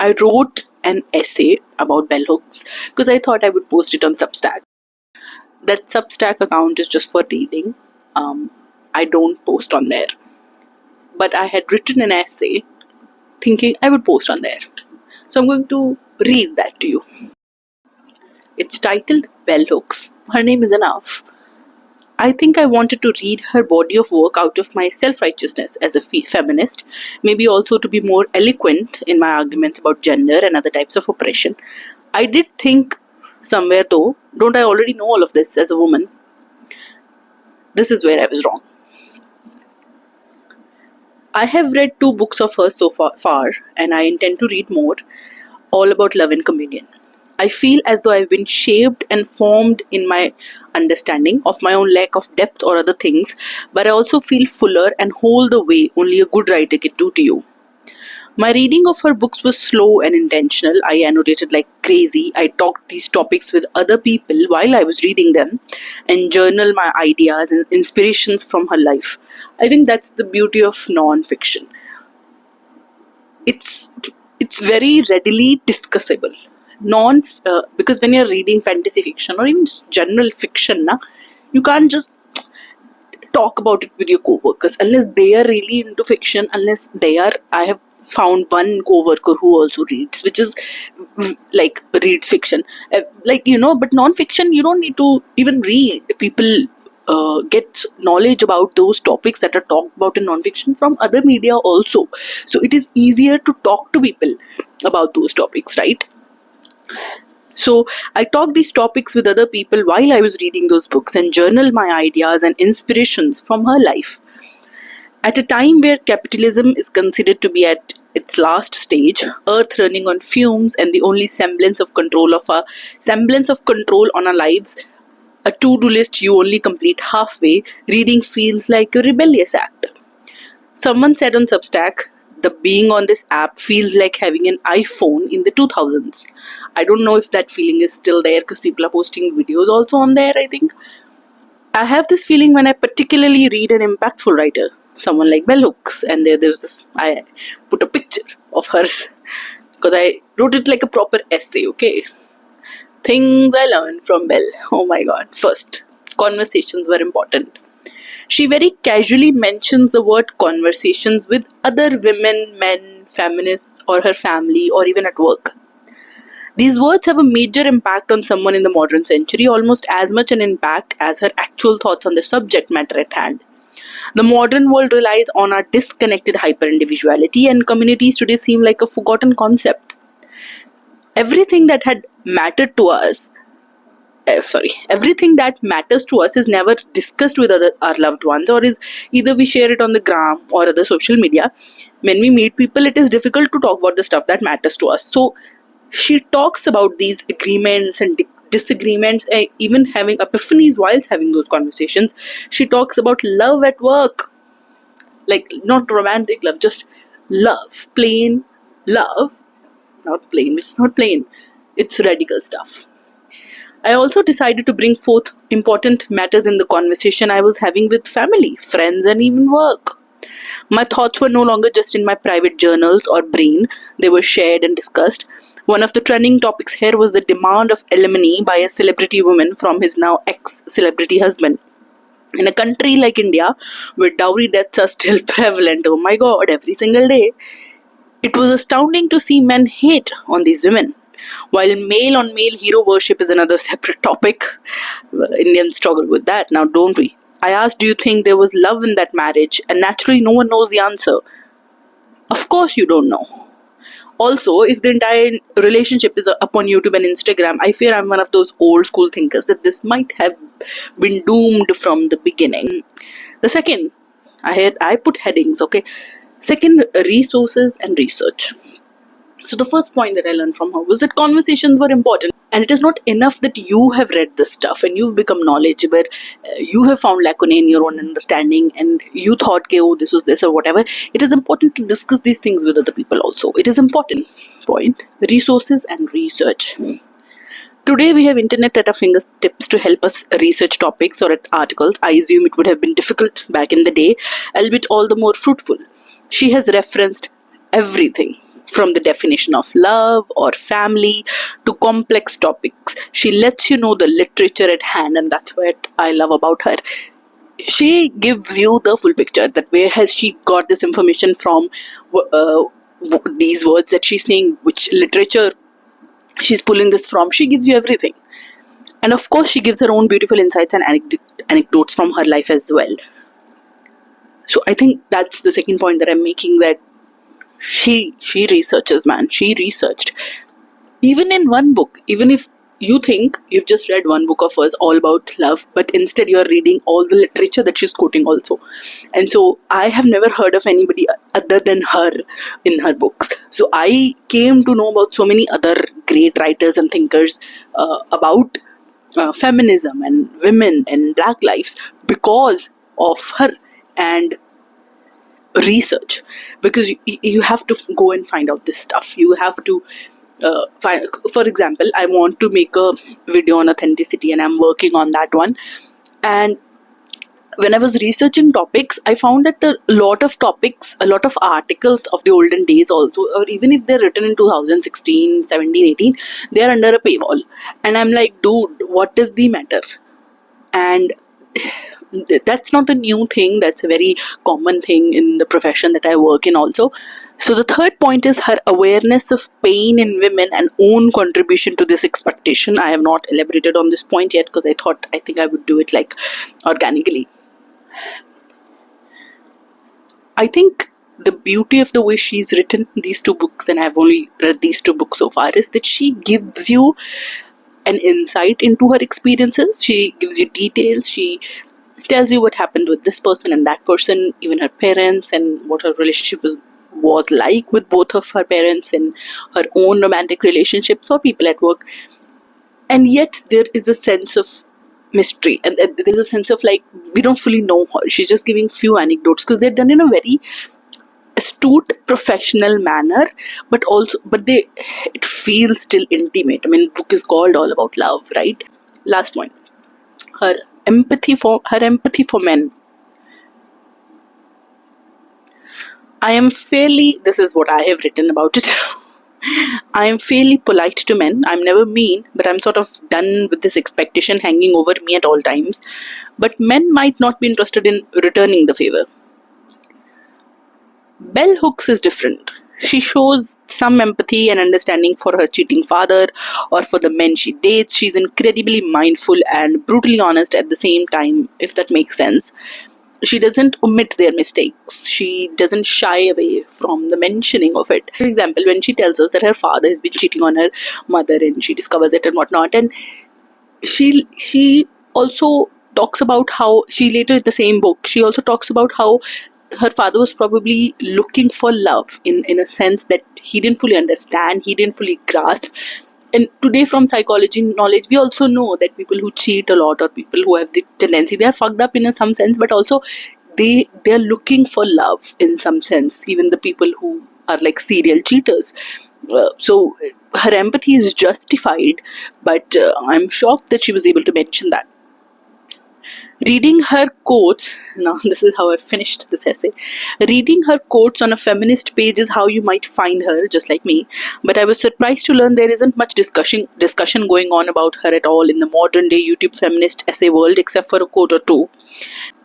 I wrote an essay about bell hooks because I thought I would post it on Substack. That Substack account is just for reading. I don't post on there. But I had written an essay thinking I would post on there. So I'm going to read that to you. It's titled Bell Hooks. Her name is enough. I think I wanted to read her body of work out of my self-righteousness as a feminist, maybe also to be more eloquent in my arguments about gender and other types of oppression. I did think somewhere though, don't I already know all of this as a woman? This is where I was wrong. I have read 2 books of hers so far, and I intend to read more, all about love and communion. I feel as though I've been shaped and formed in my understanding of my own lack of depth or other things, but I also feel fuller and whole the way only a good writer can do to you. My reading of her books was slow and intentional. I annotated like crazy. I talked these topics with other people while I was reading them and journal my ideas and inspirations from her life. I think that's the beauty of non-fiction. It's very readily discussable. Because when you're reading fantasy fiction or even general fiction, you can't just talk about it with your co-workers unless they are really into fiction. I have found one co-worker who also reads, which is like reads fiction, but non-fiction you don't need to even read. People get knowledge about those topics that are talked about in non-fiction from other media also, so it is easier to talk to people about those topics, right? So I talked these topics with other people while I was reading those books and journal my ideas and inspirations from her life. At a time where capitalism is considered to be at its last stage, Earth running on fumes, and the only semblance of control on our lives, a to-do list you only complete halfway, reading feels like a rebellious act. Someone said on Substack, the being on this app feels like having an iPhone in the 2000s. I don't know if that feeling is still there because people are posting videos also on there, I think. I have this feeling when I particularly read an impactful writer, someone like Bell Hooks, and there's this, I put a picture of hers because I wrote it like a proper essay, okay? Things I learned from Bell. Oh my god. First, conversations were important. She very casually mentions the word conversations with other women, men, feminists, or her family, or even at work. These words have a major impact on someone in the modern century, almost as much an impact as her actual thoughts on the subject matter at hand. The modern world relies on our disconnected hyper-individuality, and communities today seem like a forgotten concept. Everything that matters to us is never discussed with our loved ones, or is either we share it on the gram or other social media. When we meet people, it is difficult to talk about the stuff that matters to us. So she talks about these agreements and disagreements, even having epiphanies whilst having those conversations. She talks about love at work, like not romantic love, just love, plain love. Not plain, it's not plain, it's radical stuff. I also decided to bring forth important matters in the conversation I was having with family, friends, and even work. My thoughts were no longer just in my private journals or brain, they were shared and discussed. One of the trending topics here was the demand of alimony by a celebrity woman from his now ex-celebrity husband. In a country like India, where dowry deaths are still prevalent, oh my god, every single day, it was astounding to see men hate on these women. While male-on-male hero worship is another separate topic, Indians struggle with that now, don't we? I asked, do you think there was love in that marriage? And naturally, no one knows the answer. Of course you don't know. Also, if the entire relationship is up on YouTube and Instagram, I fear I'm one of those old school thinkers that this might have been doomed from the beginning. The second, I put headings, okay? Second, resources and research. So the first point that I learned from her was that conversations were important, and it is not enough that you have read this stuff and you've become knowledgeable, you have found lacuna in your own understanding and you thought, oh, this was this or whatever. It is important to discuss these things with other people also. It is important. Point. Resources and research. Today we have internet at our fingertips to help us research topics or articles. I assume it would have been difficult back in the day, albeit all the more fruitful. She has referenced everything. from the definition of love or family to complex topics. She lets you know the literature at hand, and that's what I love about her. She gives you the full picture, that where has she got this information from, these words that she's saying, which literature she's pulling this from. She gives you everything. And of course, she gives her own beautiful insights and anecdotes from her life as well. So I think that's the second point that I'm making, that she researches, man. She researched. Even in one book, even if you think you've just read one book of hers all about love, but instead you're reading all the literature that she's quoting also. And so I have never heard of anybody other than her in her books. So I came to know about so many other great writers and thinkers about feminism and women and black lives because of her and research. Because you have to go and find out this stuff. You have to for example, I want to make a video on authenticity, and I'm working on that one. And when I was researching topics, I found that a lot of topics, a lot of articles of the olden days also, or even if they're written in 2016, 17, 18, they're under a paywall. And I'm like, dude, what is the matter? And that's not a new thing. That's a very common thing in the profession that I work in also. So the third point is her awareness of pain in women and own contribution to this expectation. I have not elaborated on this point yet because I think I would do it like organically. I think the beauty of the way she's written these two books, and I've only read these two books so far, is that she gives you an insight into her experiences. She gives you details. She tells you what happened with this person and that person, even her parents, and what her relationship was like with both of her parents, and her own romantic relationships or people at work. And yet there is a sense of mystery, and there's a sense of like, we don't fully know her. She's just giving few anecdotes because they're done in a very astute professional manner, but it feels still intimate. I mean, the book is called all about love, right? Last point, her empathy for men. This is what I have written about it. I am fairly polite to men. I'm never mean, but I'm sort of done with this expectation hanging over me at all times. But men might not be interested in returning the favor. Bell Hooks is different. She shows some empathy and understanding for her cheating father or for the men she dates. She's incredibly mindful and brutally honest at the same time, if that makes sense. She doesn't omit their mistakes. She doesn't shy away from the mentioning of it. For example, when she tells us that her father has been cheating on her mother and she discovers it and whatnot, and she also talks about how she later in the same book, she also talks about how her father was probably looking for love in a sense that he didn't fully understand, he didn't fully grasp. And today, from psychology knowledge, we also know that people who cheat a lot or people who have the tendency, they are fucked up in some sense, but also they're looking for love in some sense, even the people who are like serial cheaters. So her empathy is justified, but I'm shocked that she was able to mention that. Reading her quotes, now this is how I finished this essay. Reading her quotes on a feminist page is how you might find her, just like me. But I was surprised to learn there isn't much discussion going on about her at all in the modern day YouTube feminist essay world, except for a quote or two.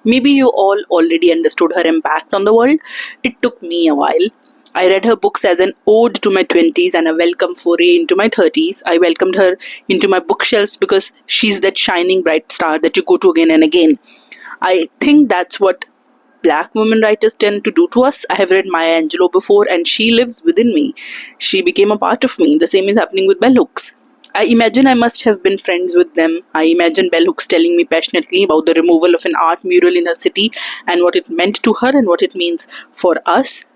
Maybe you all already understood her impact on the world. It took me a while. I read her books as an ode to my 20s and a welcome foray into my 30s. I welcomed her into my bookshelves because she's that shining bright star that you go to again and again. I think that's what black women writers tend to do to us. I have read Maya Angelou before and she lives within me. She became a part of me. The same is happening with Bell Hooks. I imagine I must have been friends with them. I imagine Bell Hooks telling me passionately about the removal of an art mural in her city and what it meant to her and what it means for us.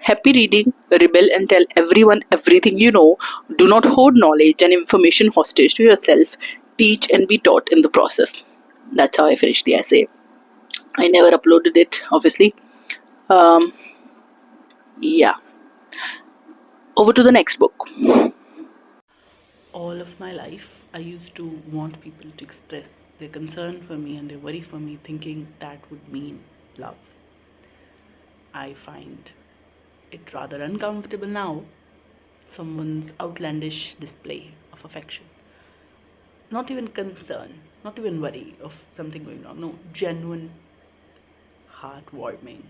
Happy reading, rebel and tell everyone everything you know. Do not hoard knowledge and information hostage to yourself. Teach and be taught in the process. That's how I finished the essay. I never uploaded it, obviously. Yeah. Over to the next book. All of my life, I used to want people to express their concern for me and their worry for me, thinking that would mean love. I find it rather uncomfortable now someone's outlandish display of affection. Not even concern, not even worry of something going wrong. No, genuine, heartwarming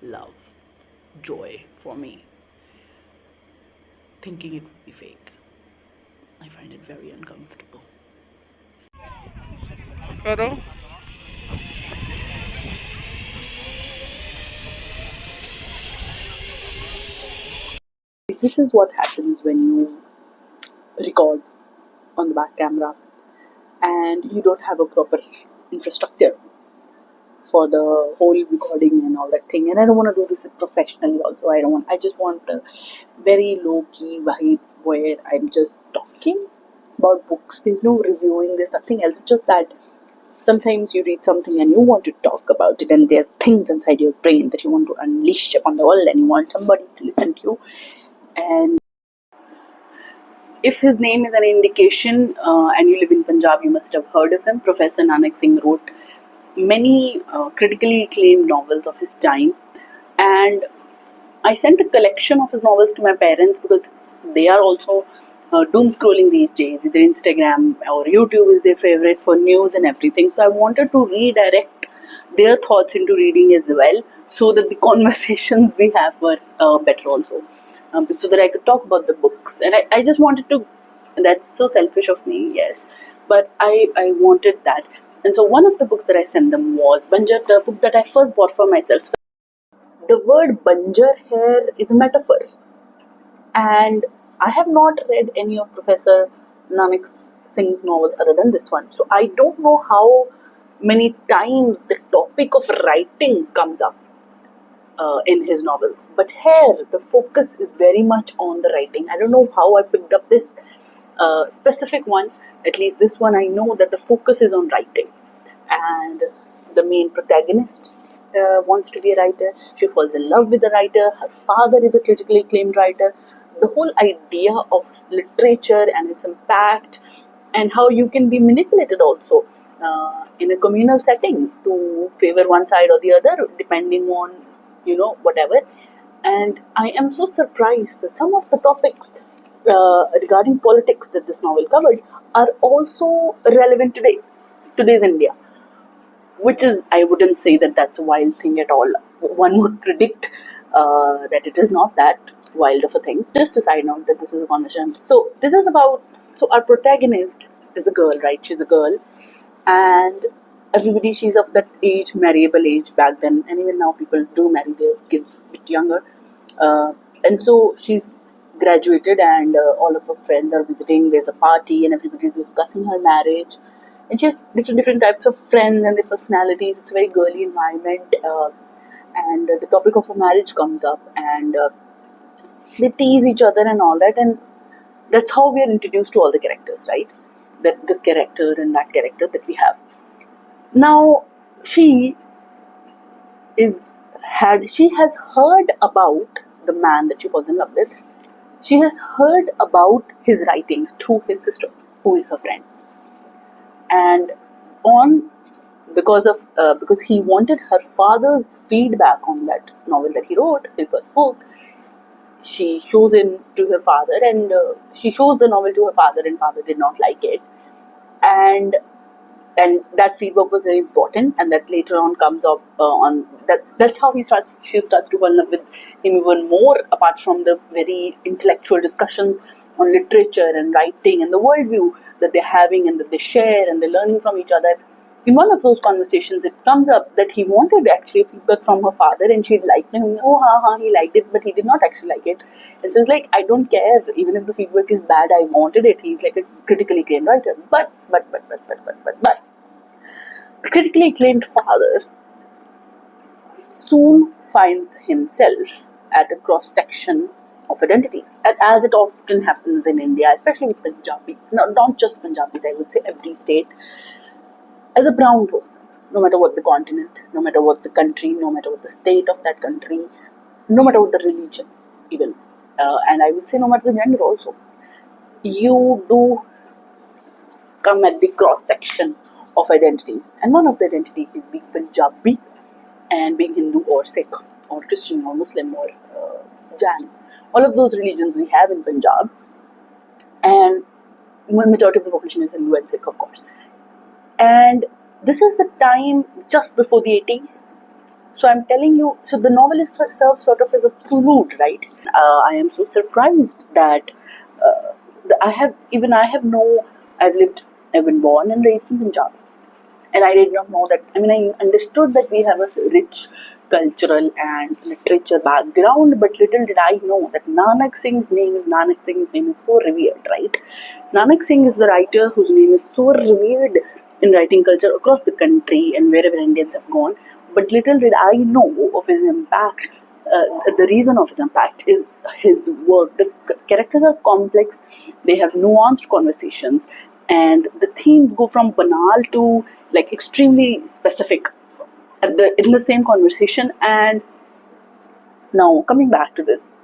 love, joy for me. Thinking it would be fake, I find it very uncomfortable. Further? This is what happens when you record on the back camera and you don't have a proper infrastructure for the whole recording and all that thing. And I don't want to do this professionally also. I just want a very low key vibe where I'm just talking about books. There's no reviewing, there's nothing else. It's just that sometimes you read something and you want to talk about it, and there are things inside your brain that you want to unleash upon the world and you want somebody to listen to you. And if his name is an indication, and you live in Punjab, you must have heard of him. Professor Nanak Singh wrote many critically acclaimed novels of his time, and I sent a collection of his novels to my parents because they are also doom scrolling these days. Either Instagram or YouTube is their favorite for news and everything. So I wanted to redirect their thoughts into reading as well, so that the conversations we have were better also. So that I could talk about the books. And I just wanted to, that's so selfish of me, yes, but I wanted that. And so one of the books that I sent them was Banjar, the book that I first bought for myself. So the word Banjar here is a metaphor. And I have not read any of Professor Nanak Singh's novels other than this one. So I don't know how many times the topic of writing comes up in his novels. But here, the focus is very much on the writing. I don't know how I picked up this specific one. At least this one, I know that the focus is on writing. And the main protagonist wants to be a writer. She falls in love with the writer. Her father is a critically acclaimed writer. The whole idea of literature and its impact, and how you can be manipulated also in a communal setting to favor one side or the other, depending on, whatever. And I am so surprised that some of the topics regarding politics that this novel covered are also relevant today's India, which is, I wouldn't say that that's a wild thing at all. One would predict that it is not that wild of a thing. Just a side note that this is a conversation. So this is about, so our protagonist is a girl, right? She's a girl, and everybody, she's of that age, marriable age back then, and even now people do marry their kids a bit younger. And so she's graduated, and all of her friends are visiting. There's a party, and everybody's discussing her marriage. And she has different types of friends and their personalities. It's a very girly environment, and the topic of a marriage comes up, and they tease each other and all that, and that's how we are introduced to all the characters, right? That this character and that character that we have. Now she has heard about the man that she falls in love with. She has heard about his writings through his sister, who is her friend, and on because he wanted her father's feedback on that novel that he wrote, his first book. She shows in to her father, and she shows the novel to her father, and father did not like it, and that feedback was very important, and that later on comes up on that's how she starts to fall in love with him even more, apart from the very intellectual discussions on literature and writing and the worldview that they're having and that they share and they're learning from each other. In one of those conversations, it comes up that he wanted actually feedback from her father, and she'd liked him. He liked it, but he did not actually like it. And so it's like, I don't care, even if the feedback is bad, I wanted it. He's like a critically acclaimed writer. But, the critically acclaimed father soon finds himself at a cross section of identities, as it often happens in India, especially with Punjabi. Not just Punjabis, I would say every state. As a brown person, no matter what the continent, no matter what the country, no matter what the state of that country, no matter what the religion, even, and I would say no matter the gender also, you do come at the cross section of identities, and one of the identity is being Punjabi and being Hindu or Sikh or Christian or Muslim or Jain all of those religions we have in Punjab, and majority of the population is Hindu and Sikh, of course. And this is the time just before the 80s. So I'm telling you, so the novel serves sort of as a prelude, right? I am so surprised that I've been born and raised in Punjab, and I did not know that. I mean, I understood that we have a rich cultural and literature background, but little did I know that Nanak Singh's name is so revered, right? Nanak Singh is the writer whose name is so revered in writing culture across the country and wherever Indians have gone. But little did I know of his impact. The reason of his impact is his work. The characters are complex, they have nuanced conversations, and the themes go from banal to like extremely specific in the same conversation. And now coming back to this,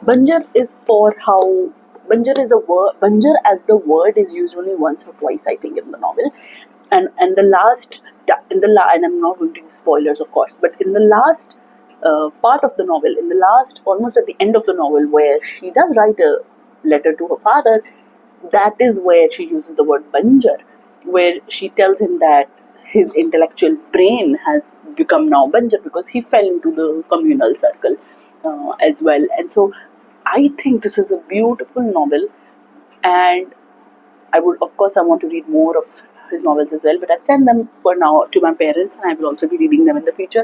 Banjar is for how Banjar is a word. Banjar as the word is used only once or twice, I think, in the novel, and the last and I'm not going to give spoilers, of course, but in the last part of the novel, in the last almost at the end of the novel, where she does write a letter to her father, that is where she uses the word Banjar, where she tells him that his intellectual brain has become now Banjar because he fell into the communal circle as well. And so I think this is a beautiful novel, and I want to read more of his novels as well, but I've sent them for now to my parents, and I will also be reading them in the future.